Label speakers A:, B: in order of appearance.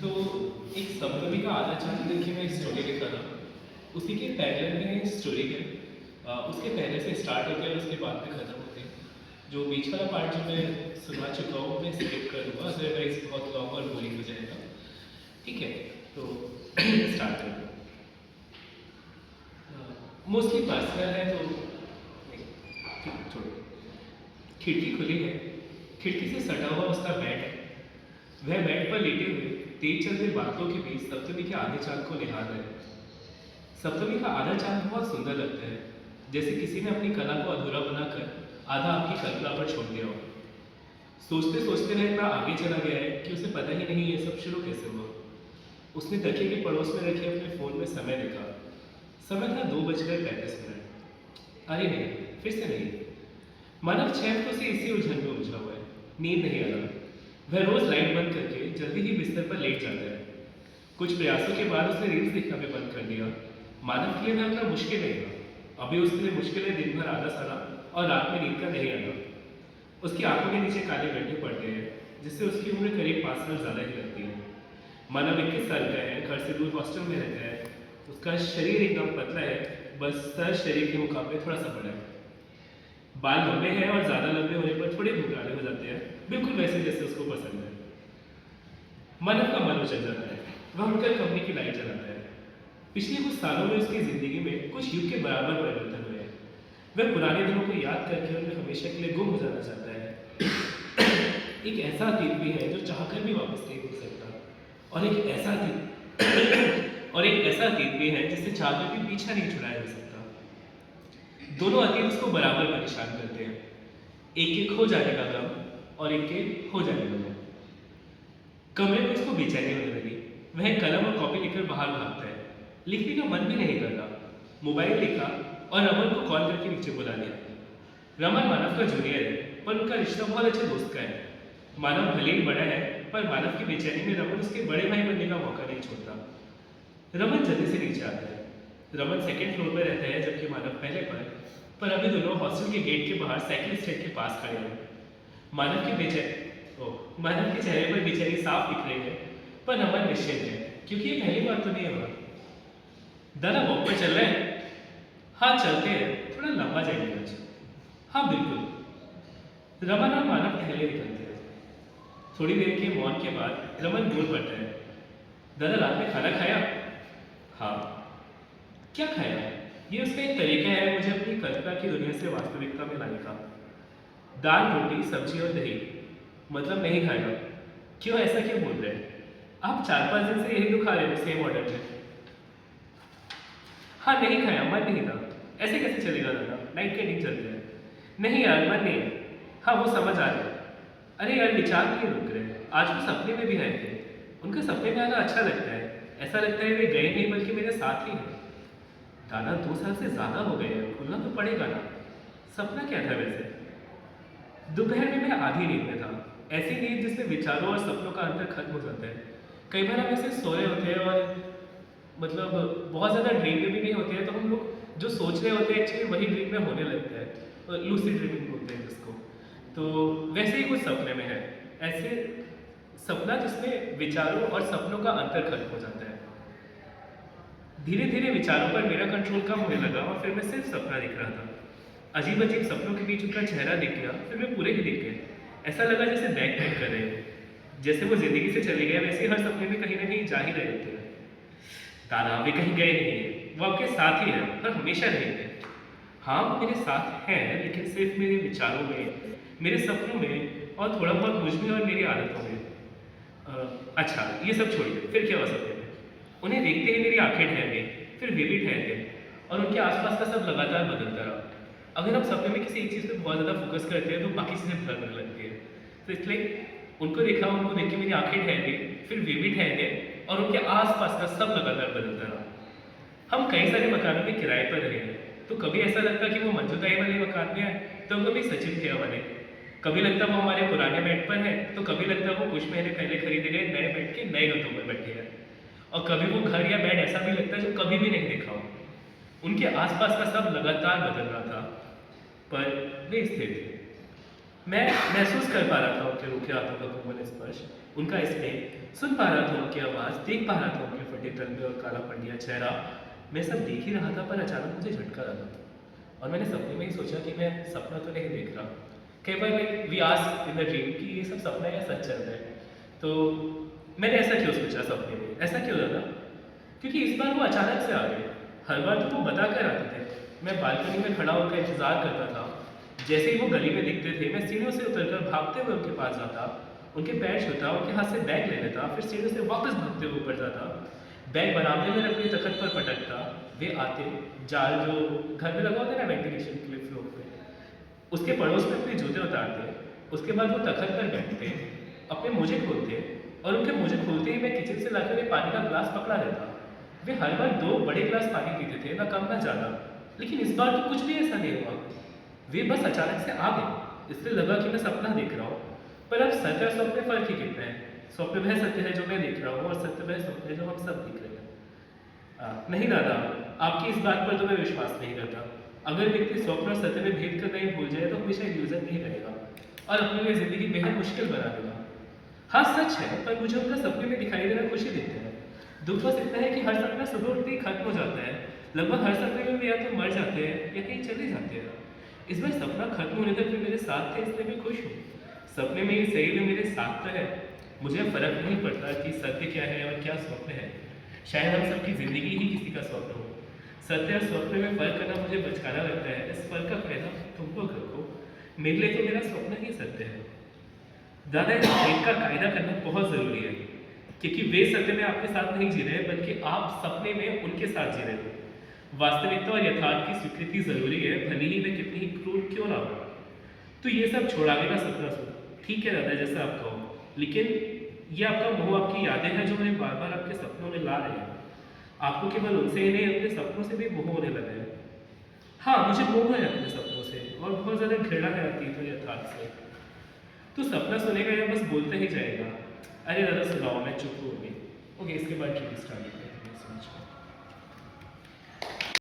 A: तो एक सप्तमी का आधा चांद देखिए मैं एक स्टोरी लिख रहा था। उसी के पैरेलल में स्टोरी है। उसके पहले से स्टार्ट होती है और उसके बाद में ख़त्म होती है। जो बीच वाला पार्ट जो मैं सुना चुका हूँ मैं स्किप कर दूँगा, अदरवाइज बहुत लॉन्ग और बोरिंग हो जाएगा। ठीक है, तो स्टार्ट करते हैं। मोस्टली पर्सनल है तो नहीं, ठीक छोड़ो। खिड़की खुली है। खिड़की से सटा हुआ उसका बेड है। वह बेड पर लेटे हुए तेज चलते बादलों के बीच सप्तमी के आधे चांद को निहार रहे हैं। सप्तमी का आधा चांद बहुत सुंदर लगता है, जैसे किसी ने अपनी कला को अधूरा बनाकर आधा आपकी कल्पना पर छोड़ दिया हो। सोचते सोचते वह इतना आगे चला गया है कि उसे पता ही नहीं ये सब शुरू कैसे हुआ। उसने तकिए के पड़ोस में रखे अपने फ़ोन में समय देखा। समय था 2:35। अरे नहीं, फिर से नहीं। मानव 6 हफ्तों से इसी उलझन में उलझा हुआ है। नींद नहीं आ रहा। वह रोज लाइट बंद करके जल्दी ही बिस्तर पर लेट जाता है। कुछ प्रयासों के बाद उसने रील्स देखना भी बंद कर दिया। मानव के लिए वह उतना मुश्किल नहीं था। अभी उसके लिए मुश्किल है दिन भर आलस आना और रात में नींद का नहीं आना। उसकी आंखों के नीचे काले गड्ढे पड़ते हैं, जिससे उसकी उम्र करीब 5 साल ज़्यादा ही लगती है। मानव 21 साल का है, घर से दूर हॉस्टल में रहता है। उसका शरीर एकदम पतला है, बस सर शरीर के मुकाबले थोड़ा सा बड़ा है। बाल लंबे हैं और ज़्यादा लंबे होने पर थोड़े घुंघराले हो जाते हैं, बिल्कुल वैसे जैसे उसको पसंद है। मानव का मन उचल जाता है। वह उठकर कंपनी की लाइट जलाता है। पिछले कुछ सालों में उसकी जिंदगी में कुछ युग के बराबर परिवर्तन हुए हैं। वह पुराने दिनों को याद करके उनमें हमेशा के लिए गुम हो जाना चाहता है। एक ऐसा अतीत भी है जो चाहकर भी वापस नहीं मिल सकता, और एक ऐसा अतीत और एक ऐसा अतीत भी है जिससे चाहकर भी पीछा नहीं छुड़ाया जा सकता। दोनों अतीत उसको बराबर परेशान करते हैं। एक के खो जाने का गम और एक के हो जाने का गम। कमरे में उसको बेचैनी होने लगी। वह कलम और कॉपी लेकर बाहर भागता है। लिखने का मन भी नहीं करता। मोबाइल लिखा और रमन को कॉल करके नीचे बुला लिया। रमन मानव का जूनियर है, पर उनका रिश्ता बहुत अच्छे दोस्त का है। मानव भले ही बड़ा है, पर मानव की बेचैनी में रमन उसके बड़े भाई बनने का मौका नहीं छोड़ता। रमन जल्दी से नीचे आता है। रमन सेकंड फ्लोर पर रहता है, जबकि मानव पहले पर अभी दोनों हॉस्टल के गेट के बाहर साइकिल स्टैंड के पास खड़े हैं। मानव के मानव के चेहरे पर बेचैनी साफ दिख रही है, पर रमन निश्चिंत है, क्योंकि ये पहली बार तो नहीं हुआ। दादा वॉक पर चल रहे हैं? हाँ चलते हैं, थोड़ा लंबा जाएंगे आज। हाँ बिल्कुल। रमन और मानव पहले निकलते हैं। थोड़ी देर के मौन के बाद रमन बोल पड़ता है, दादा रात में खाना खाया? हाँ। क्या खाया? ये उसका एक तरीका है मुझे अपनी कल्पना की दुनिया से वास्तविकता में लाने का। दाल रोटी सब्जी और दही। मतलब नहीं खाएगा? क्यों, ऐसा क्यों बोल रहे हैं? आप 4-5 दिन से यही तो खा रहे हो सेम ऑर्डर में। हाँ नहीं खाया, मन नहीं था। ऐसे कैसे चलेगा दादा, नाइट कैंटीन चलते हैं। नहीं यार मन नहीं है। हाँ वो समझ आ रहा है। अरे यार विचार क्यों रुक रहे हैं, आज वो सपने में भी आए थे। उनका सपने में आना अच्छा लगता है। ऐसा लगता है वे गए नहीं बल्कि मेरे साथ ही हैं। दादा 2 साल से ज़्यादा हो गए हैं, भूलना तो पड़ेगा ना। सपना क्या था वैसे? दोपहर में मैं आधी नींद में था। ऐसी नींद जिसमें विचारों और सपनों का अंतर खत्म हो जाता है। कई बार हम ऐसे सोए होते हैं और मतलब बहुत ज़्यादा ड्रीम में भी नहीं होते हैं, तो हम लोग जो सोच रहे होते हैं एक्चुअली वही ड्रीम में होने लगता है। लूसिड ड्रीमिंग बोलते हैं जिसको। तो वैसे ही कुछ सपने में है। ऐसे सपना जिसमें विचारों और सपनों का अंतर खत्म हो जाता है। धीरे धीरे विचारों पर मेरा कंट्रोल कम होने लगा और फिर मैं सिर्फ सपना दिख रहा था। अजीब अजीब सपनों के बीच उनका चेहरा दिख गया, फिर मैं पूरे ही दिख गए। ऐसा लगा जैसे बैक पैक कर रहे हो। जैसे वो जिंदगी से चले गए, वैसे हर सपने में कहीं ना कहीं जा ही रहे होते हैं। दादा वे कहीं गए नहीं है, वो आपके साथ ही है, पर हमेशा रहेंगे। हाँ वो मेरे साथ हैं, लेकिन सिर्फ मेरे विचारों में, मेरे सपनों में और थोड़ा बहुत मुझ में और मेरी आदतों में। अच्छा ये सब छोड़िए, फिर क्या हो सपने में? उन्हें देखते ही मेरी आंखें ठहर गई, फिर वे भी ठहर गए, और उनके आसपास का सब लगातार बदलता रहा। अगर हम सपने में किसी एक चीज़ पे बहुत ज़्यादा फोकस करते हैं तो बाकी चीज़ें ब्लर होने लगती है। तो इसलिए उनको देखा, उनको देख के मेरी आंखें ठहर गई, फिर वे भी ठहर गए, और उनके आसपास का सब लगातार बदलता रहा। हम कई सारे मकानों में किराए पर रहे हैं, तो कभी ऐसा लगता कि वो मंजूताई वाले मकान में है, तो कभी सचिन खेया वाले। कभी लगता वो हमारे पुराने बेड पर है, तो कभी लगता वो कुछ महीने पहले खरीदे गए नए बेड के नए गद्दों पर बैठे हैं। और कभी वो घर या बेड ऐसा भी लगता है जो कभी भी नहीं देखा हो। उनके आसपास का सब लगातार बदल रहा था, पर वे स्थिर थे। मैं महसूस कर पा रहा था उनके रूखे हाथों का कोमल स्पर्श, उनका स्नेह, सुन पा रहा था उनकी आवाज़, देख पा रहा था उनके फटे तलवे और काला पंडिया चेहरा। मैं सब देख ही रहा था पर अचानक मुझे झटका लगा और मैंने सपने में ही सोचा कि मैं सपना तो नहीं देख रहा। कई बार like we ask in the dream कि ये सब सपना है या सच चल रहा है। तो मैंने ऐसा क्यों सोचा सपने में? ऐसा क्यों लगा? क्योंकि इस बार वो अचानक से आ गए। हर बार तो वो बता कर आते थे। मैं बालकनी में खड़ा होकर इंतज़ार करता था। जैसे ही वो गली में दिखते थे, मैं सीढ़ियों से उतरकर भागते हुए उनके पास जाता, उनके पैर छूता, उनके हाथ से बैग ले लेता, फिर सीढ़ियों से वापस भागते हुए ऊपर जाता, बैग बरामदे में रखकर तख्त पर पटकता। वे आते, जाल जो घर में लगा होता है ना वेंटिलेशन के लिए फ्लोर पे, उसके पड़ोस में अपने जूते उतारते। उसके बाद वो तख्त पर बैठते, अपने मोजे खोलते और उनके मोजे खोलते ही मैं किचन से लाकर एक पानी का गिलास पकड़ा लेता। वे हर बार 2 बड़े गिलास पानी पीते थे, ना कम ना ज़्यादा। लेकिन इस बार तो कुछ भी ऐसा नहीं हुआ। वे बस अचानक से आ गए। इससे लगा कि मैं सपना देख रहा हूँ। पर अब सत्य और स्वप्न में फ़र्क ही कितना है? स्वप्न वह सत्य है जो मैं देख रहा हूँ और सत्य वह स्वप्न है जो हम सब देख रहे हैं। नहीं दादा, आपकी इस बात पर तो मैं विश्वास नहीं करता। अगर व्यक्ति स्वप्न और सत्य में भेद करना ही भूल जाए तो हमेशा इल्यूजन नहीं रहेगा और अपने लिए ज़िंदगी बेहद मुश्किल बना देगा। हाँ, सच है, पर मुझे उनका सपने में दिखाई देना खुशी देता है। दुख बस इतना है कि हर सपना सुबह उठते ही खत्म हो जाता है। लगभग हर सपने में वे या तो मर जाते हैं या कहीं चले जाते हैं। इस बार सपना खत्म होने तक वे मेरे साथ थे, इसलिए मैं खुश हूँ। सपने में ये सही में मेरे साथ तो है। मुझे अब फर्क नहीं पड़ता कि सत्य क्या है और क्या स्वप्न है। शायद हम सबकी ज़िंदगी ही किसी का स्वप्न हो। सत्य और स्वप्न में फ़र्क करना मुझे बचकाना लगता है। इस फ़र्क का फ़ायदा तुम लोग रखो। मेरे लिए तो मेरा स्वप्न ही सत्य है। दादा, इस खेल का कायदा करना बहुत ज़रूरी है क्योंकि वे सत्य में आपके साथ नहीं जी रहे हैं बल्कि आप सपने में उनके साथ जी रहे हो। वास्तविकता और यथार्थ की स्वीकृति ज़रूरी है, भले ही वे कितनी ही क्रूर क्यों ना हो। तो ये सब छोड़ आगे का सपना सुनो। ठीक है दादा, जैसा आप कहो, लेकिन ये आपका मोह, आपकी यादें हैं जो उन्हें बार बार आपके सपनों में ला रहे हैं। आपको केवल उनसे ही नहीं अपने सपनों से भी मोह होने लगा है। हाँ, मुझे मोह है अपने सपनों से और बहुत ज़्यादा घृणा है अतीत और यथार्थ से। तो सपना सुनेगा या बस बोलता ही जाएगा? अरे दादा सुनाओ, मैं चुप हो गई। ओके, इसके बाद ड्रीम स्टार्ट करते हैं।